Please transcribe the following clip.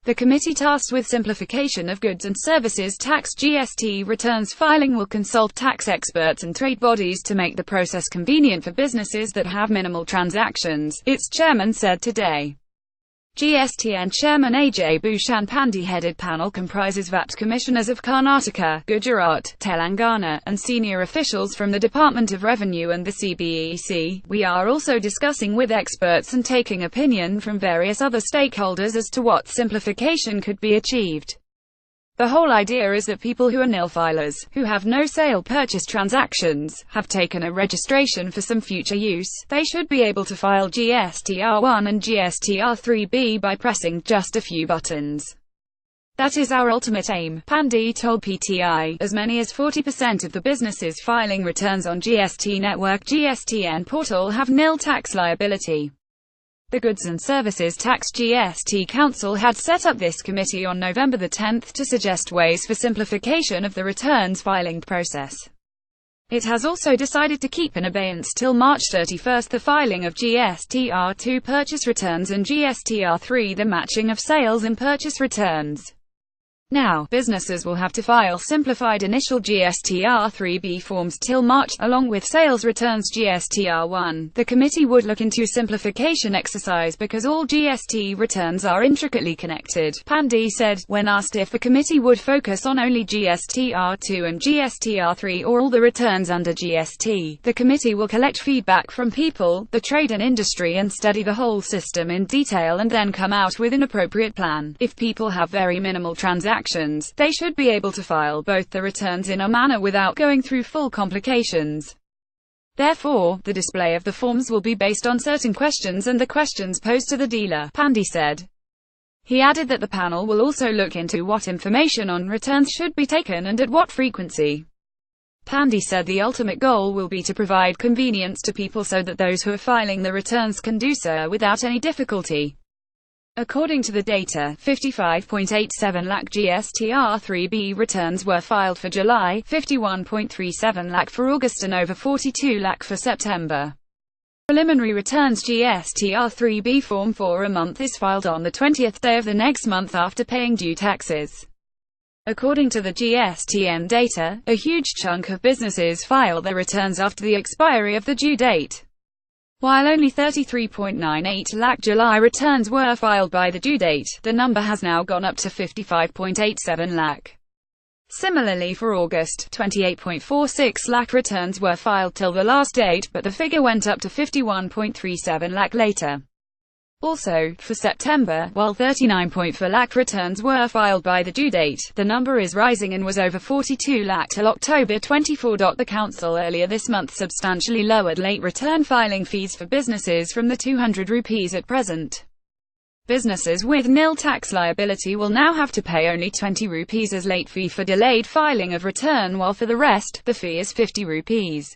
The committee tasked with simplification of goods and services tax (GST) returns filing will consult tax experts and trade bodies to make the process convenient for businesses that have minimal transactions, its chairman said today. GSTN Chairman Ajay Bhushan Pandey-headed panel comprises VAT commissioners of Karnataka, Gujarat, Telangana, and senior officials from the Department of Revenue and the CBEC. We are also discussing with experts and taking opinion from various other stakeholders as to what simplification could be achieved. The whole idea is that people who are nil filers, who have no sale-purchase transactions, have taken a registration for some future use, they should be able to file GSTR1 and GSTR3B by pressing just a few buttons. That is our ultimate aim, Pandey told PTI. As many as 40% of the businesses filing returns on GST Network GSTN portal have nil tax liability. The Goods and Services Tax GST Council had set up this committee on November 10 to suggest ways for simplification of the returns filing process. It has also decided to keep in abeyance till March 31 the filing of GSTR2 purchase returns and GSTR3 the matching of sales and purchase returns. Now, businesses will have to file simplified initial GSTR3B forms till March, along with sales returns GSTR1. The committee would look into a simplification exercise because all GST returns are intricately connected, Pandey said. When asked if the committee would focus on only GSTR2 and GSTR3 or all the returns under GST, the committee will collect feedback from people, the trade and industry and study the whole system in detail and then come out with an appropriate plan. If people have very minimal transactions, they should be able to file both the returns in a manner without going through full complications. Therefore, the display of the forms will be based on certain questions and the questions posed to the dealer, Pandey said. He added that the panel will also look into what information on returns should be taken and at what frequency. Pandey said the ultimate goal will be to provide convenience to people so that those who are filing the returns can do so without any difficulty. According to the data, 55.87 lakh GSTR3B returns were filed for July, 51.37 lakh for August and over 42 lakh for September. Preliminary returns GSTR3B form for a month is filed on the 20th day of the next month after paying due taxes. According to the GSTN data, a huge chunk of businesses file their returns after the expiry of the due date. While only 33.98 lakh July returns were filed by the due date, the number has now gone up to 55.87 lakh. Similarly for August, 28.46 lakh returns were filed till the last date, but the figure went up to 51.37 lakh later. Also, for September, while 39.4 lakh returns were filed by the due date, the number is rising and was over 42 lakh till October 24. The council earlier this month substantially lowered late return filing fees for businesses from the 200 rupees at present. Businesses with nil tax liability will now have to pay only 20 rupees as late fee for delayed filing of return, while for the rest, the fee is 50 rupees.